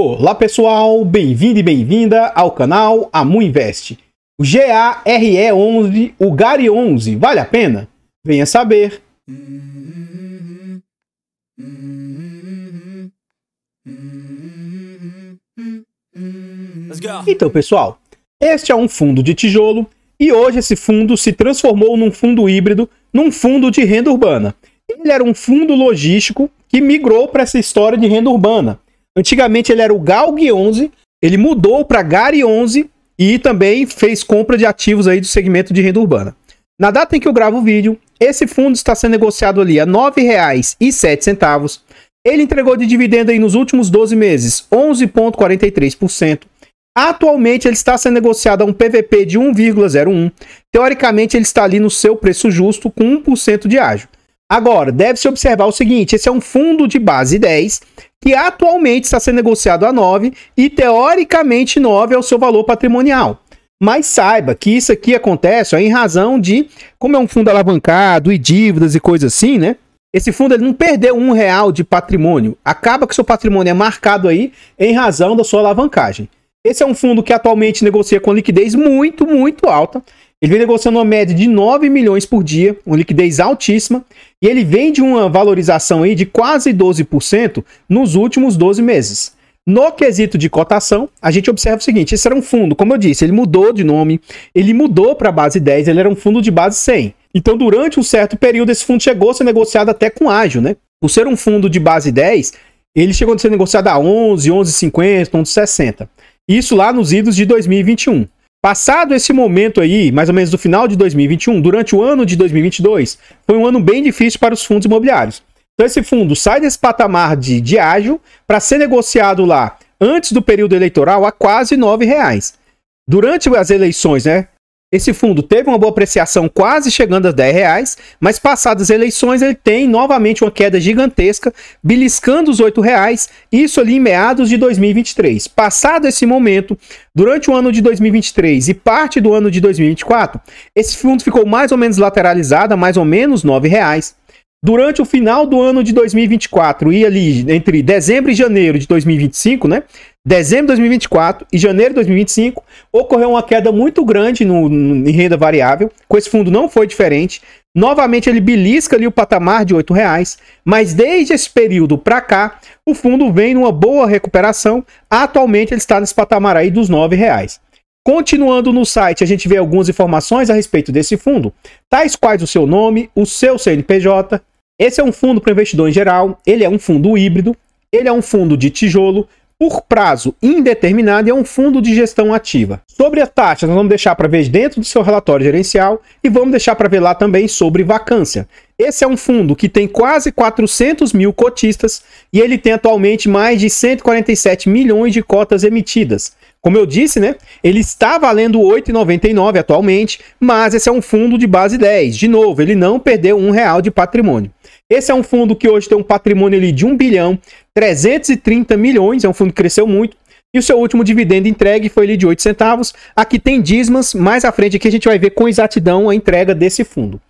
Olá pessoal, bem-vindo e bem-vinda ao canal Amu Invest. O GARE11, o GARE11, vale a pena? Venha saber. Então pessoal, este é um fundo de tijolo e hoje esse fundo se transformou num fundo híbrido, num fundo de renda urbana. Ele era um fundo logístico que migrou para essa história de renda urbana. Antigamente ele era o GALG11, ele mudou para GARE11 e também fez compra de ativos aí do segmento de renda urbana. Na data em que eu gravo o vídeo, esse fundo está sendo negociado ali a R$ 9,07. Ele entregou de dividendo aí nos últimos 12 meses 11,43%. Atualmente ele está sendo negociado a um PVP de 1,01. Teoricamente ele está ali no seu preço justo com 1% de ágio. Agora, deve-se observar o seguinte, esse é um fundo de base 10, que atualmente está sendo negociado a 9 e teoricamente 9 é o seu valor patrimonial. Mas saiba que isso aqui acontece em razão de, como é um fundo alavancado e dívidas e coisas assim, né? Esse fundo ele não perdeu R$1 de patrimônio, acaba que seu patrimônio é marcado aí em razão da sua alavancagem. Esse é um fundo que atualmente negocia com liquidez muito alta. Ele vem negociando uma média de 9 milhões por dia, uma liquidez altíssima, e ele vem de uma valorização aí de quase 12% nos últimos 12 meses. No quesito de cotação, a gente observa o seguinte, esse era um fundo, como eu disse, ele mudou de nome, ele mudou para a base 10, ele era um fundo de base 100. Então, durante um certo período, esse fundo chegou a ser negociado até com ágio, né? Por ser um fundo de base 10, ele chegou a ser negociado a 11, 11,50, 11,60. Isso lá nos idos de 2021. Passado esse momento aí, mais ou menos do final de 2021, durante o ano de 2022, foi um ano bem difícil para os fundos imobiliários. Então esse fundo sai desse patamar de ágio para ser negociado lá antes do período eleitoral a quase R$ 9,00. Durante as eleições, né? Esse fundo teve uma boa apreciação quase chegando a R$10, mas passadas as eleições ele tem novamente uma queda gigantesca, beliscando os R$8, isso ali em meados de 2023. Passado esse momento, durante o ano de 2023 e parte do ano de 2024, esse fundo ficou mais ou menos lateralizado a mais ou menos R$9. Durante o final do ano de 2024 e ali entre dezembro e janeiro de 2025, né? Dezembro de 2024 e janeiro de 2025, ocorreu uma queda muito grande em renda variável. Com esse fundo não foi diferente. Novamente ele belisca ali o patamar de R$8, mas desde esse período para cá, o fundo vem numa boa recuperação. Atualmente ele está nesse patamar aí dos R$9. Continuando no site, a gente vê algumas informações a respeito desse fundo, tais quais o seu nome, o seu CNPJ. Esse é um fundo para investidor em geral, ele é um fundo híbrido, ele é um fundo de tijolo, por prazo indeterminado e é um fundo de gestão ativa. Sobre a taxa, nós vamos deixar para ver dentro do seu relatório gerencial e vamos deixar para ver lá também sobre vacância. Esse é um fundo que tem quase 400 mil cotistas e ele tem atualmente mais de 147 milhões de cotas emitidas. Como eu disse, né? Ele está valendo R$ 8,99 atualmente, mas esse é um fundo de base 10. De novo, ele não perdeu R$1 de patrimônio. Esse é um fundo que hoje tem um patrimônio ali de 1 bilhão 330 milhões, é um fundo que cresceu muito. E o seu último dividendo entregue foi ali de 8 centavos. Aqui tem dízimos, mais à frente aqui a gente vai ver com exatidão a entrega desse fundo.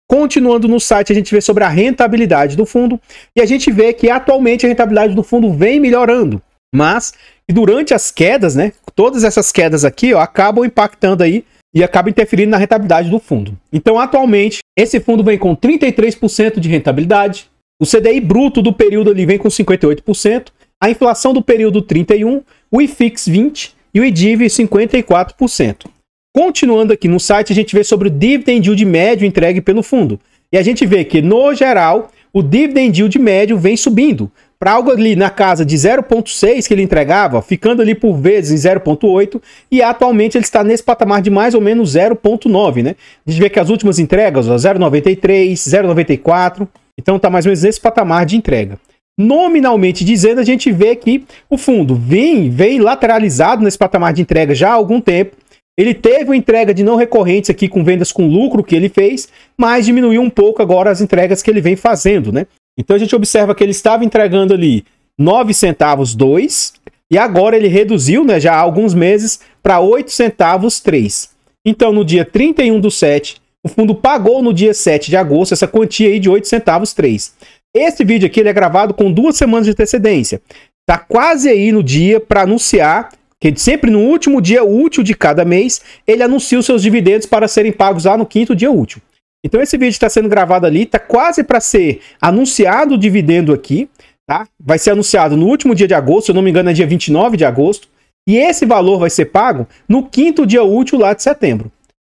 Continuando no site, a gente vê sobre a rentabilidade do fundo. E a gente vê que atualmente a rentabilidade do fundo vem melhorando. Mas durante as quedas, né? Todas essas quedas aqui, ó, acabam impactando aí e acabam interferindo na rentabilidade do fundo. Então, atualmente, esse fundo vem com 33% de rentabilidade. O CDI bruto do período ali vem com 58%. A inflação do período 31%. O IFIX 20% e o IDIV 54%. Continuando aqui no site, a gente vê sobre o dividend yield médio entregue pelo fundo. E a gente vê que, no geral, o dividend yield médio vem subindo. Para algo ali na casa de 0,6 que ele entregava, ficando ali por vezes em 0,8 e atualmente ele está nesse patamar de mais ou menos 0,9, né? A gente vê que as últimas entregas, 0,93, 0,94, então está mais ou menos nesse patamar de entrega. Nominalmente dizendo, a gente vê que o fundo vem lateralizado nesse patamar de entrega já há algum tempo. Ele teve uma entrega de não recorrentes aqui com vendas com lucro que ele fez, mas diminuiu um pouco agora as entregas que ele vem fazendo, né? Então a gente observa que ele estava entregando ali 9 centavos 2 e agora ele reduziu, né, já há alguns meses para 8 centavos 3. Então no dia 31/7, o fundo pagou no dia 7 de agosto essa quantia aí de 8 centavos 3. Esse vídeo aqui ele é gravado com 2 semanas de antecedência. tá quase aí no dia para anunciar, que sempre no último dia útil de cada mês, ele anuncia os seus dividendos para serem pagos lá no 5º dia útil. Então esse vídeo está sendo gravado ali, tá quase para ser anunciado o dividendo aqui, tá? Vai ser anunciado no último dia de agosto, se eu não me engano é dia 29 de agosto, e esse valor vai ser pago no 5º dia útil lá de setembro.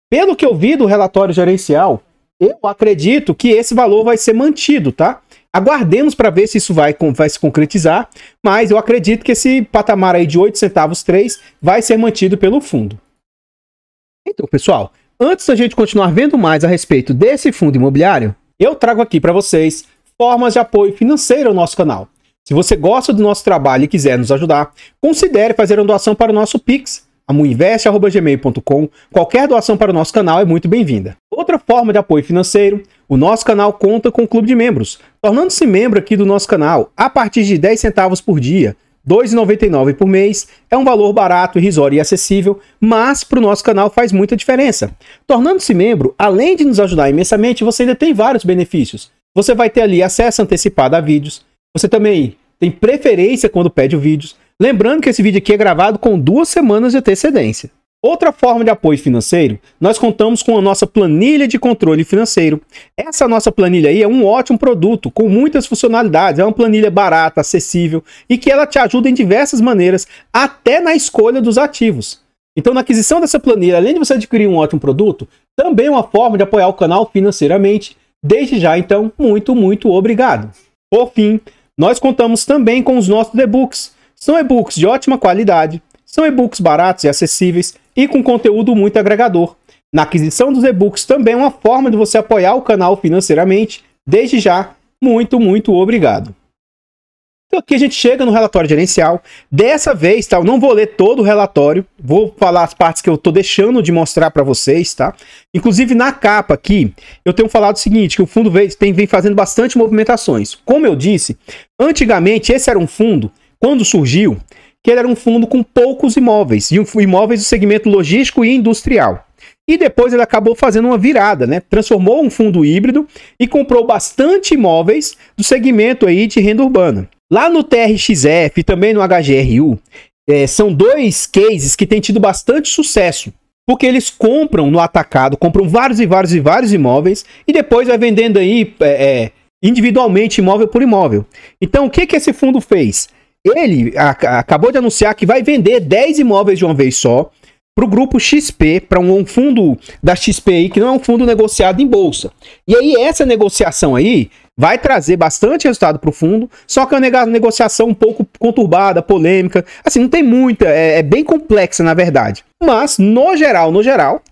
Pelo que eu vi do relatório gerencial, eu acredito que esse valor vai ser mantido, tá? Aguardemos para ver se isso vai se concretizar, mas eu acredito que esse patamar aí de 8 centavos 3 vai ser mantido pelo fundo. Então, pessoal, antes da gente continuar vendo mais a respeito desse fundo imobiliário, eu trago aqui para vocês formas de apoio financeiro ao nosso canal. Se você gosta do nosso trabalho e quiser nos ajudar, considere fazer uma doação para o nosso Pix, amuinvest@gmail.com. Qualquer doação para o nosso canal é muito bem-vinda. Outra forma de apoio financeiro, o nosso canal conta com um clube de membros. Tornando-se membro aqui do nosso canal, a partir de 10 centavos por dia, R$ 2,99 por mês, é um valor barato, irrisório e acessível, mas para o nosso canal faz muita diferença. Tornando-se membro, além de nos ajudar imensamente, você ainda tem vários benefícios. Você vai ter ali acesso antecipado a vídeos, você também tem preferência quando pede os vídeos. Lembrando que esse vídeo aqui é gravado com 2 semanas de antecedência. Outra forma de apoio financeiro, nós contamos com a nossa planilha de controle financeiro. Essa nossa planilha aí é um ótimo produto, com muitas funcionalidades, é uma planilha barata, acessível e que ela te ajuda em diversas maneiras, até na escolha dos ativos. Então, na aquisição dessa planilha, além de você adquirir um ótimo produto, também é uma forma de apoiar o canal financeiramente. Desde já, então, muito obrigado. Por fim, nós contamos também com os nossos e-books. São e-books de ótima qualidade, são e-books baratos e acessíveis e com conteúdo muito agregador. Na aquisição dos e-books também é uma forma de você apoiar o canal financeiramente. Desde já, muito obrigado. Então aqui a gente chega no relatório gerencial. Dessa vez, tá, eu não vou ler todo o relatório, vou falar as partes que eu tô deixando de mostrar para vocês, tá? Inclusive na capa aqui, eu tenho falado o seguinte, que o fundo vem fazendo bastante movimentações. Como eu disse, antigamente esse era um fundo, quando surgiu, que ele era um fundo com poucos imóveis, e imóveis do segmento logístico e industrial. E depois ele acabou fazendo uma virada, né? Transformou um fundo híbrido e comprou bastante imóveis do segmento aí de renda urbana. Lá no TRXF e também no HGRU, são 2 cases que têm tido bastante sucesso, porque eles compram no atacado, compram vários imóveis e depois vai vendendo aí individualmente imóvel por imóvel. Então o que esse fundo fez? Ele acabou de anunciar que vai vender 10 imóveis de uma vez só para o grupo XP, para um fundo da XP aí, que não é um fundo negociado em bolsa. E aí essa negociação aí vai trazer bastante resultado para o fundo, só que é uma negociação um pouco conturbada, polêmica, assim, não tem muita, é bem complexa na verdade. Mas, no geral,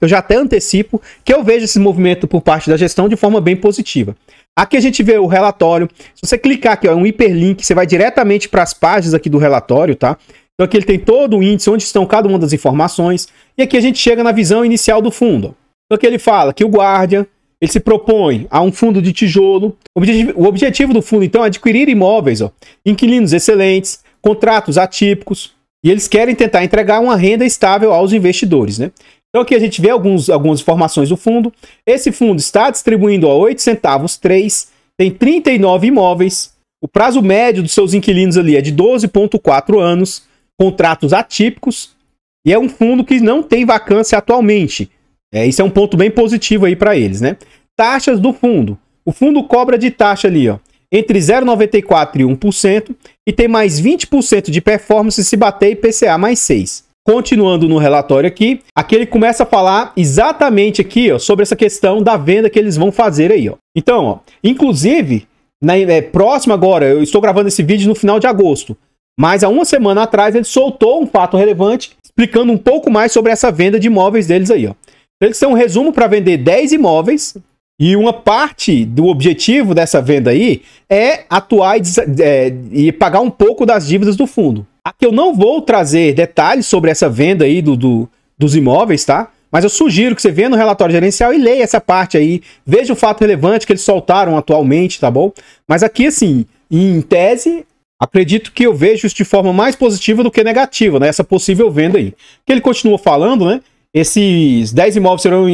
eu já até antecipo que eu vejo esse movimento por parte da gestão de forma bem positiva. Aqui a gente vê o relatório, se você clicar aqui, ó, é um hiperlink, você vai diretamente para as páginas aqui do relatório, tá? Então aqui ele tem todo o índice, onde estão cada uma das informações, e aqui a gente chega na visão inicial do fundo. Então aqui ele fala que o Guardian, ele se propõe a um fundo de tijolo. O objetivo do fundo, então, é adquirir imóveis, ó, inquilinos excelentes, contratos atípicos, e eles querem tentar entregar uma renda estável aos investidores, né? Então aqui a gente vê algumas informações do fundo. Esse fundo está distribuindo a 8 centavos 3, tem 39 imóveis, o prazo médio dos seus inquilinos ali é de 12,4 anos, contratos atípicos, e é um fundo que não tem vacância atualmente. Isso é um ponto bem positivo aí para eles, né? Taxas do fundo. O fundo cobra de taxa ali, ó, entre 0,94% e 1%, e tem mais 20% de performance se bater IPCA mais 6%. Continuando no relatório aqui ele começa a falar exatamente aqui, ó, sobre essa questão da venda que eles vão fazer aí, ó. Então, ó, inclusive, próximo agora, eu estou gravando esse vídeo no final de agosto, mas há uma semana atrás ele soltou um fato relevante explicando um pouco mais sobre essa venda de imóveis deles aí, ó. Eles têm um resumo para vender 10 imóveis e uma parte do objetivo dessa venda aí é atuar e pagar um pouco das dívidas do fundo. Aqui eu não vou trazer detalhes sobre essa venda aí dos imóveis, tá? Mas eu sugiro que você venha no relatório gerencial e leia essa parte aí, veja o fato relevante que eles soltaram atualmente, tá bom? Mas aqui, assim, em tese, acredito que eu vejo isso de forma mais positiva do que negativa, né? Essa possível venda aí. Que ele continua falando, né? Esses 10 imóveis serão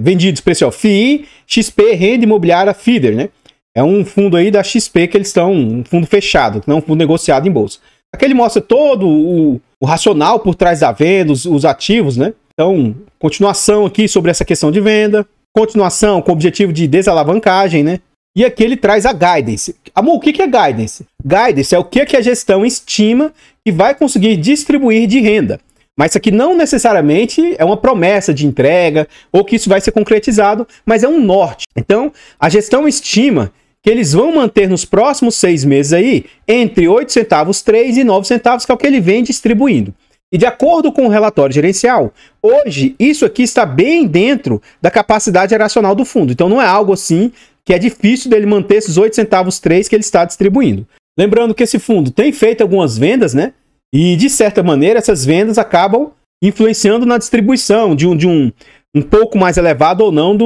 vendidos para esse FII, XP, Renda Imobiliária Feeder, né? É um fundo aí da XP que eles estão, um fundo fechado, não um fundo negociado em bolsa. Aqui ele mostra todo o racional por trás da venda, os ativos, né? Então, continuação aqui sobre essa questão de venda, continuação com o objetivo de desalavancagem, né? E aqui ele traz a guidance. Amor, o que é guidance? Guidance é o que a gestão estima que vai conseguir distribuir de renda. Mas isso aqui não necessariamente é uma promessa de entrega ou que isso vai ser concretizado, mas é um norte. Então, a gestão estima que eles vão manter nos próximos 6 meses aí entre 8 centavos 3 e 9 centavos, que é o que ele vem distribuindo. E de acordo com o relatório gerencial, hoje isso aqui está bem dentro da capacidade racional do fundo. Então não é algo assim que é difícil dele manter esses 8 centavos 3 que ele está distribuindo. Lembrando que esse fundo tem feito algumas vendas, né? E de certa maneira essas vendas acabam influenciando na distribuição de um pouco mais elevado ou não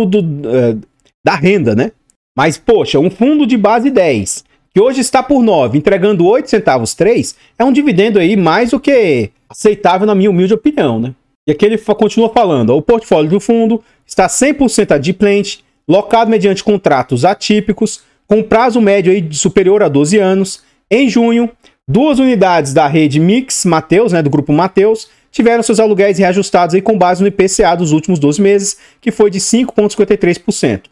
da renda, né? Mas, poxa, um fundo de base 10, que hoje está por 9, entregando 8 centavos 3, é um dividendo aí mais do que aceitável na minha humilde opinião, né? E aqui ele continua falando, ó, o portfólio do fundo está 100% adimplente, locado mediante contratos atípicos, com prazo médio aí de superior a 12 anos. Em junho, 2 unidades da rede Mix Mateus, né, do grupo Mateus, tiveram seus aluguéis reajustados aí com base no IPCA dos últimos 12 meses, que foi de 5,53%.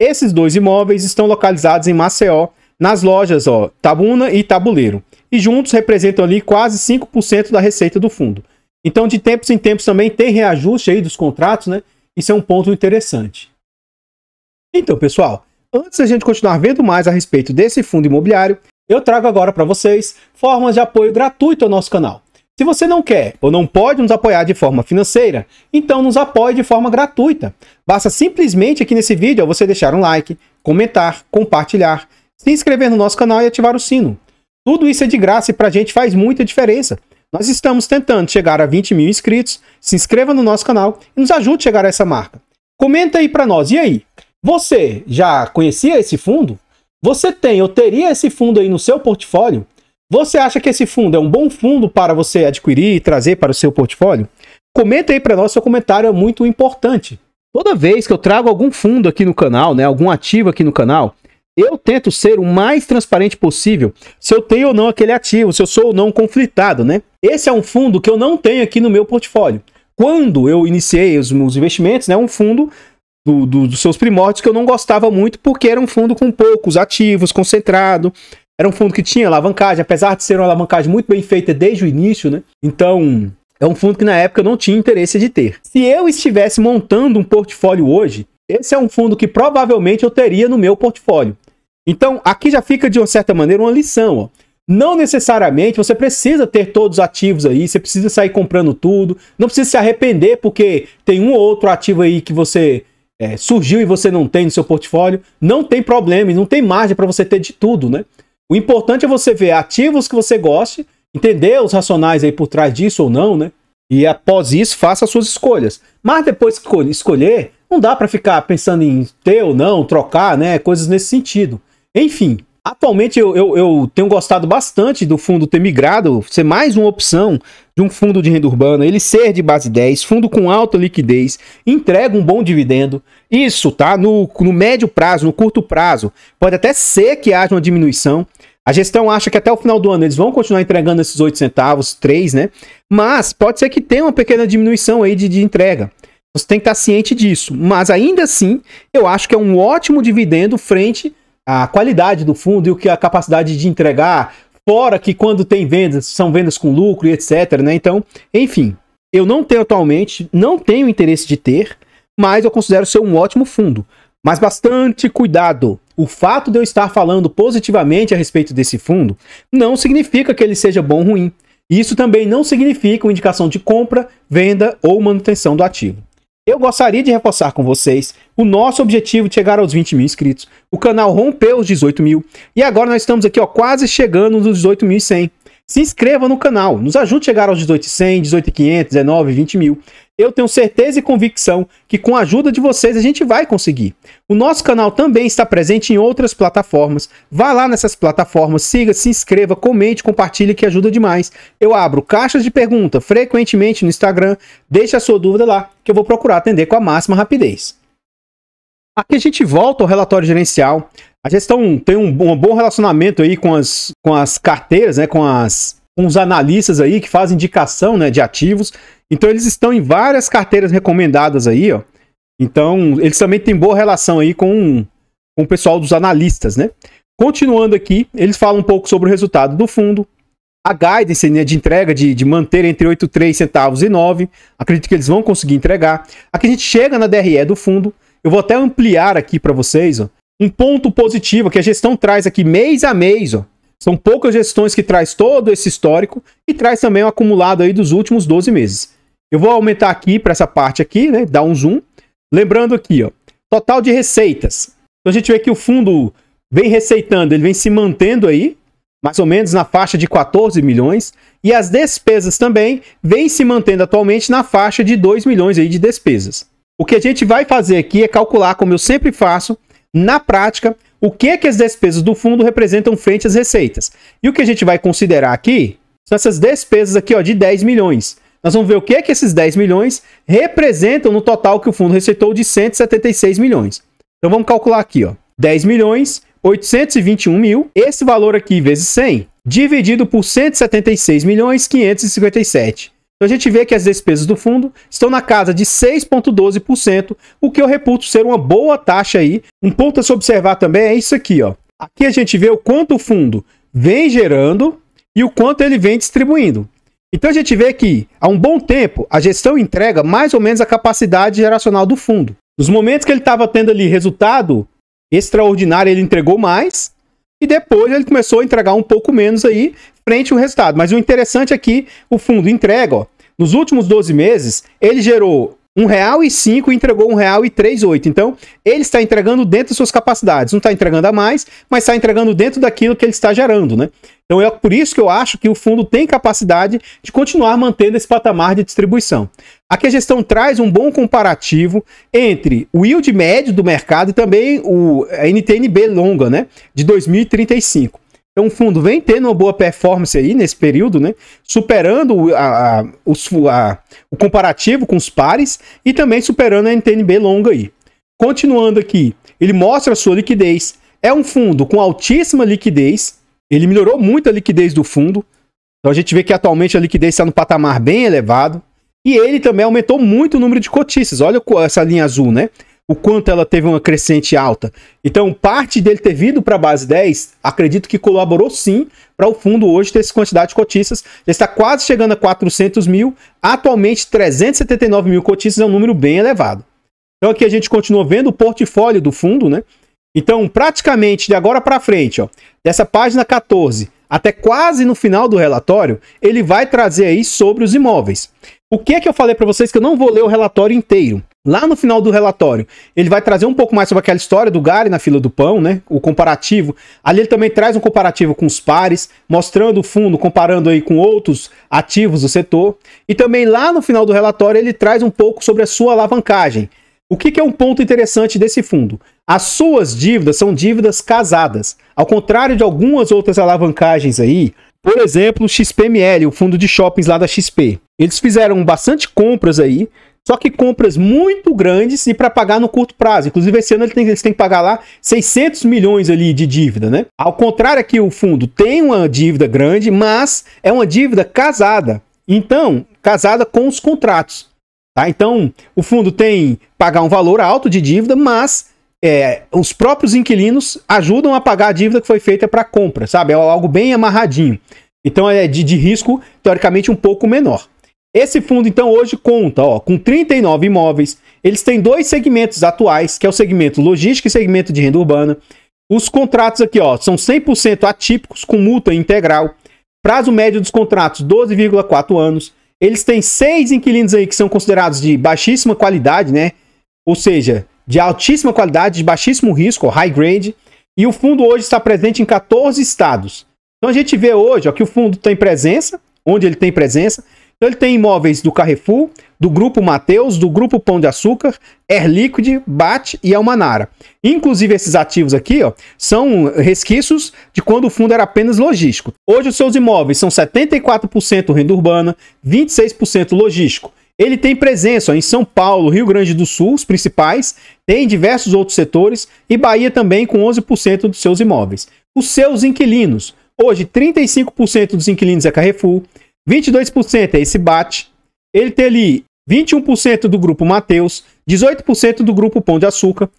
Esses 2 imóveis estão localizados em Maceió, nas lojas Tabuna e Tabuleiro, e juntos representam ali quase 5% da receita do fundo. Então, de tempos em tempos também tem reajuste aí dos contratos, né? Isso é um ponto interessante. Então, pessoal, antes da gente continuar vendo mais a respeito desse fundo imobiliário, eu trago agora para vocês formas de apoio gratuito ao nosso canal. Se você não quer ou não pode nos apoiar de forma financeira, então nos apoie de forma gratuita. Basta simplesmente aqui nesse vídeo você deixar um like, comentar, compartilhar, se inscrever no nosso canal e ativar o sino. Tudo isso é de graça e para a gente faz muita diferença. Nós estamos tentando chegar a 20 mil inscritos. Se inscreva no nosso canal e nos ajude a chegar a essa marca. Comenta aí para nós. E aí? Você já conhecia esse fundo? Você tem ou teria esse fundo aí no seu portfólio? Você acha que esse fundo é um bom fundo para você adquirir e trazer para o seu portfólio? Comenta aí para nós, seu comentário é muito importante. Toda vez que eu trago algum fundo aqui no canal, né, algum ativo aqui no canal, eu tento ser o mais transparente possível se eu tenho ou não aquele ativo, se eu sou ou não conflitado, né? Esse é um fundo que eu não tenho aqui no meu portfólio. Quando eu iniciei os meus investimentos, né, um fundo dos seus primórdios que eu não gostava muito porque era um fundo com poucos ativos, concentrado. Era um fundo que tinha alavancagem, apesar de ser uma alavancagem muito bem feita desde o início, né? Então, é um fundo que na época eu não tinha interesse de ter. Se eu estivesse montando um portfólio hoje, esse é um fundo que provavelmente eu teria no meu portfólio. Então, aqui já fica de uma certa maneira uma lição, ó. Não necessariamente você precisa ter todos os ativos aí, você precisa sair comprando tudo, não precisa se arrepender porque tem um ou outro ativo aí que você surgiu e você não tem no seu portfólio. Não tem problema, não tem margem para você ter de tudo, né? O importante é você ver ativos que você goste, entender os racionais aí por trás disso ou não, né? E após isso, faça as suas escolhas. Mas depois que escolher, não dá para ficar pensando em ter ou não, trocar, né? Coisas nesse sentido. Enfim, atualmente eu tenho gostado bastante do fundo ter migrado, ser mais uma opção de um fundo de renda urbana, ele ser de base 10, fundo com alta liquidez, entrega um bom dividendo. Isso, tá? No médio prazo, no curto prazo, pode até ser que haja uma diminuição. A gestão acha que até o final do ano eles vão continuar entregando esses 8 centavos, 3, né? Mas pode ser que tenha uma pequena diminuição aí de entrega. Você tem que estar ciente disso. Mas ainda assim, eu acho que é um ótimo dividendo frente à qualidade do fundo e o que a capacidade de entregar, fora que quando tem vendas, são vendas com lucro e etc, né? Então, enfim, eu não tenho atualmente, não tenho interesse de ter, mas eu considero ser um ótimo fundo. Mas bastante cuidado. O fato de eu estar falando positivamente a respeito desse fundo não significa que ele seja bom ou ruim. Isso também não significa uma indicação de compra, venda ou manutenção do ativo. Eu gostaria de reforçar com vocês o nosso objetivo de chegar aos 20 mil inscritos. O canal rompeu os 18 mil e agora nós estamos aqui, ó, quase chegando nos 18.100. Se inscreva no canal, nos ajude a chegar aos 18.100, 18.500, 19, 20 mil. Eu tenho certeza e convicção que com a ajuda de vocês a gente vai conseguir. O nosso canal também está presente em outras plataformas. Vá lá nessas plataformas, siga, se inscreva, comente, compartilhe que ajuda demais. Eu abro caixas de pergunta frequentemente no Instagram. Deixe a sua dúvida lá que eu vou procurar atender com a máxima rapidez. Aqui a gente volta ao relatório gerencial. A gestão tem um bom relacionamento aí com as carteiras, né, com as com os analistas aí que fazem indicação, né, de ativos. Então eles estão em várias carteiras recomendadas aí, ó. Então eles também têm boa relação aí com o pessoal dos analistas, né? Continuando aqui, eles falam um pouco sobre o resultado do fundo, a guidance, né, de entrega de manter entre 83 centavos e 9. Acredito que eles vão conseguir entregar. Aqui a gente chega na DRE do fundo. Eu vou até ampliar aqui para vocês, ó, um ponto positivo que a gestão traz aqui mês a mês, ó. São poucas gestões que traz todo esse histórico e traz também o acumulado aí dos últimos 12 meses. Eu vou aumentar aqui para essa parte aqui, né, dar um zoom. Lembrando aqui, ó, total de receitas. Então a gente vê que o fundo vem receitando, ele vem se mantendo aí, mais ou menos na faixa de 14 milhões. E as despesas também vêm se mantendo atualmente na faixa de 2 milhões aí de despesas. O que a gente vai fazer aqui é calcular, como eu sempre faço, na prática, o que as despesas do fundo representam frente às receitas. E o que a gente vai considerar aqui são essas despesas aqui, ó, de 10 milhões. Nós vamos ver o que esses 10 milhões representam no total que o fundo receitou de 176 milhões. Então vamos calcular aqui, ó, 10 milhões, 821 mil, esse valor aqui vezes 100, dividido por 176 milhões, 557. Então a gente vê que as despesas do fundo estão na casa de 6,12%, o que eu reputo ser uma boa taxa aí. Um ponto a se observar também é isso aqui, ó. Aqui a gente vê o quanto o fundo vem gerando e o quanto ele vem distribuindo. Então a gente vê que, há um bom tempo, a gestão entrega mais ou menos a capacidade geracional do fundo. Nos momentos que ele estava tendo ali resultado extraordinário, ele entregou mais, e depois ele começou a entregar um pouco menos aí, frente ao resultado. Mas o interessante aqui, o fundo entrega, ó, nos últimos 12 meses, ele gerou R$1,05 e entregou R$1,38. Então, ele está entregando dentro das suas capacidades. Não está entregando a mais, mas está entregando dentro daquilo que ele está gerando, né? Então, é por isso que eu acho que o fundo tem capacidade de continuar mantendo esse patamar de distribuição. Aqui a gestão traz um bom comparativo entre o yield médio do mercado e também a NTN-B longa, né? De 2035. Então, o fundo vem tendo uma boa performance aí nesse período, né? Superando o comparativo com os pares e também superando a NTN-B longa aí. Continuando aqui, ele mostra a sua liquidez. É um fundo com altíssima liquidez. Ele melhorou muito a liquidez do fundo. Então, a gente vê que atualmente a liquidez está no patamar bem elevado. E ele também aumentou muito o número de cotistas. Olha essa linha azul, né? O quanto ela teve uma crescente alta. Então, parte dele ter vindo para a base 10, acredito que colaborou sim para o fundo hoje ter essa quantidade de cotistas. Já está quase chegando a 400 mil. Atualmente, 379 mil cotistas é um número bem elevado. Então, aqui a gente continua vendo o portfólio do fundo, né? Então, praticamente de agora para frente, ó, dessa página 14 até quase no final do relatório, ele vai trazer aí sobre os imóveis. O que é que eu falei para vocês que eu não vou ler o relatório inteiro? Lá no final do relatório, ele vai trazer um pouco mais sobre aquela história do Gary na fila do pão, né? O comparativo. Ali ele também traz um comparativo com os pares, mostrando o fundo, comparando aí com outros ativos do setor. E também lá no final do relatório, ele traz um pouco sobre a sua alavancagem. O que é um ponto interessante desse fundo? As suas dívidas são dívidas casadas. Ao contrário de algumas outras alavancagens aí, por exemplo, o XPML, o fundo de shoppings lá da XP. Eles fizeram bastante compras aí, só que compras muito grandes e para pagar no curto prazo. Inclusive, esse ano eles têm que pagar lá 600 milhões ali de dívida, né? Ao contrário aqui, o fundo tem uma dívida grande, mas é uma dívida casada. Então, casada com os contratos. Tá? Então, o fundo tem que pagar um valor alto de dívida, mas os próprios inquilinos ajudam a pagar a dívida que foi feita para compra, sabe? É algo bem amarradinho. Então, é de risco, teoricamente, um pouco menor. Esse fundo, então, hoje conta com 39 imóveis. Eles têm dois segmentos atuais, que é o segmento logística e segmento de renda urbana. Os contratos aqui são 100% atípicos, com multa integral. Prazo médio dos contratos, 12,4 anos. Eles têm 6 inquilinos aí que são considerados de baixíssima qualidade, né? Ou seja, de altíssima qualidade, de baixíssimo risco, high grade. E o fundo hoje está presente em 14 estados. Então, a gente vê hoje que o fundo tem presença, onde ele tem presença. Então, ele tem imóveis do Carrefour, do Grupo Mateus, do Grupo Pão de Açúcar, Air Liquid, BAT e Almanara. Inclusive, esses ativos aqui são resquícios de quando o fundo era apenas logístico. Hoje, os seus imóveis são 74% renda urbana, 26% logístico. Ele tem presença em São Paulo, Rio Grande do Sul, os principais, tem diversos outros setores, e Bahia também com 11% dos seus imóveis. Os seus inquilinos, Hoje, 35% dos inquilinos é Carrefour, 22% é esse BAT, ele tem ali 21% do grupo Mateus, 18% do grupo Pão de Açúcar.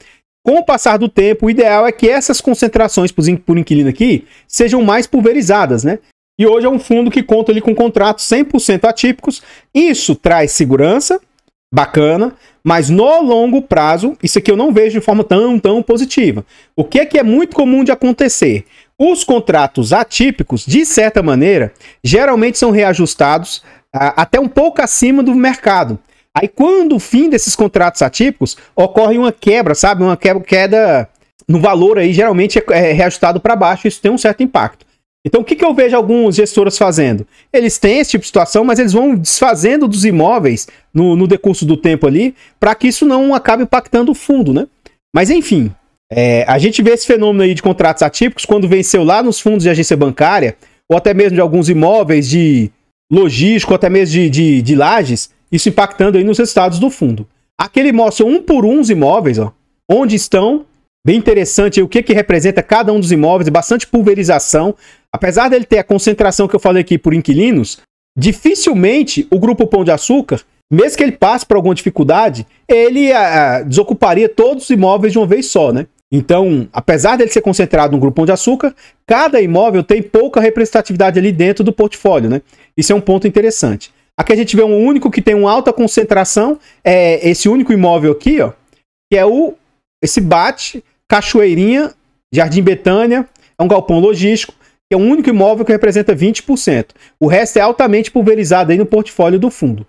Com o passar do tempo, o ideal é que essas concentrações por inquilino aqui sejam mais pulverizadas, né? E hoje é um fundo que conta ali com contratos 100% atípicos. Isso traz segurança, bacana, mas no longo prazo, isso aqui eu não vejo de forma tão positiva. O que é muito comum de acontecer? Os contratos atípicos, de certa maneira, geralmente são reajustados até um pouco acima do mercado. Aí, quando o fim desses contratos atípicos, ocorre uma quebra, sabe? Uma queda no valor aí, geralmente é reajustado para baixo, isso tem um certo impacto. Então, o que eu vejo alguns gestores fazendo? Eles têm esse tipo de situação, mas eles vão desfazendo dos imóveis no decurso do tempo ali, para que isso não acabe impactando o fundo, né? Mas, enfim, a gente vê esse fenômeno aí de contratos atípicos quando venceu lá nos fundos de agência bancária, ou até mesmo de alguns imóveis de logístico, ou até mesmo de lajes, isso impactando aí nos resultados do fundo. Aqui ele mostra um por um os imóveis, ó, onde estão, bem interessante aí, o que representa cada um dos imóveis, bastante pulverização. Apesar dele ter a concentração que eu falei aqui por inquilinos, dificilmente o grupo Pão de Açúcar, mesmo que ele passe por alguma dificuldade, ele desocuparia todos os imóveis de uma vez só, né? Então, apesar dele ser concentrado no grupo Pão de Açúcar, cada imóvel tem pouca representatividade ali dentro do portfólio, né? Isso é um ponto interessante. Aqui a gente vê um único que tem uma alta concentração, é esse único imóvel aqui, ó, que é esse BAT, Cachoeirinha, Jardim Betânia, é um galpão logístico, que é o único imóvel que representa 20%. O resto é altamente pulverizado aí no portfólio do fundo.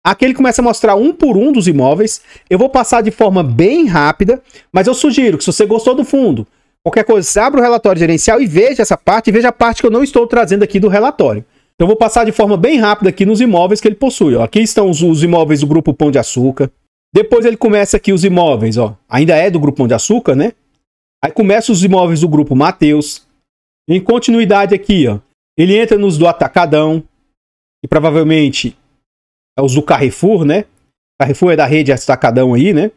Aqui ele começa a mostrar um por um dos imóveis. Eu vou passar de forma bem rápida, mas eu sugiro que se você gostou do fundo, qualquer coisa, você abra o relatório gerencial e veja essa parte, e veja a parte que eu não estou trazendo aqui do relatório. Então eu vou passar de forma bem rápida aqui nos imóveis que ele possui. Ó. Aqui estão os imóveis do grupo Pão de Açúcar. Depois ele começa aqui os imóveis, ó. Ainda é do grupo Pão de Açúcar, né? Aí começa os imóveis do grupo Mateus. Em continuidade aqui, ó. Ele entra nos do Atacadão, que provavelmente é os do Carrefour, né? Carrefour é da rede Atacadão aí, né?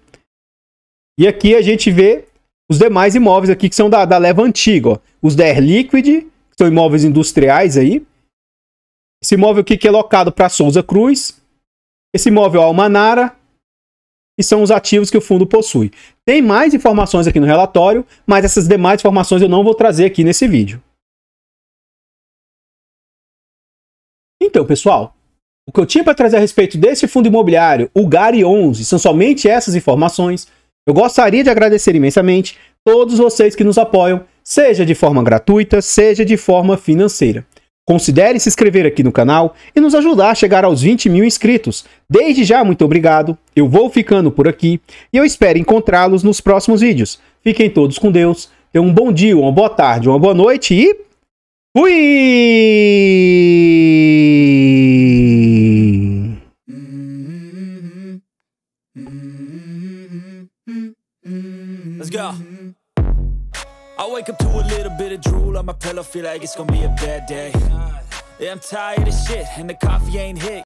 E aqui a gente vê os demais imóveis aqui que são da leva antiga, ó. Os da Air Liquid, que são imóveis industriais aí. Esse imóvel aqui que é locado para Souza Cruz. Esse imóvel Almanara. E são os ativos que o fundo possui. Tem mais informações aqui no relatório, mas essas demais informações eu não vou trazer aqui nesse vídeo. Então, pessoal, o que eu tinha para trazer a respeito desse fundo imobiliário, o GARI 11, são somente essas informações. Eu gostaria de agradecer imensamente todos vocês que nos apoiam, seja de forma gratuita, seja de forma financeira. Considere se inscrever aqui no canal e nos ajudar a chegar aos 20 mil inscritos. Desde já, muito obrigado. Eu vou ficando por aqui e eu espero encontrá-los nos próximos vídeos. Fiquem todos com Deus. Tenham um bom dia, uma boa tarde, uma boa noite e... fui! Let's go. I wake up to a little bit of drool on my pillow, feel like it's gonna be a bad day. Yeah, I'm tired of shit, and the coffee ain't hit.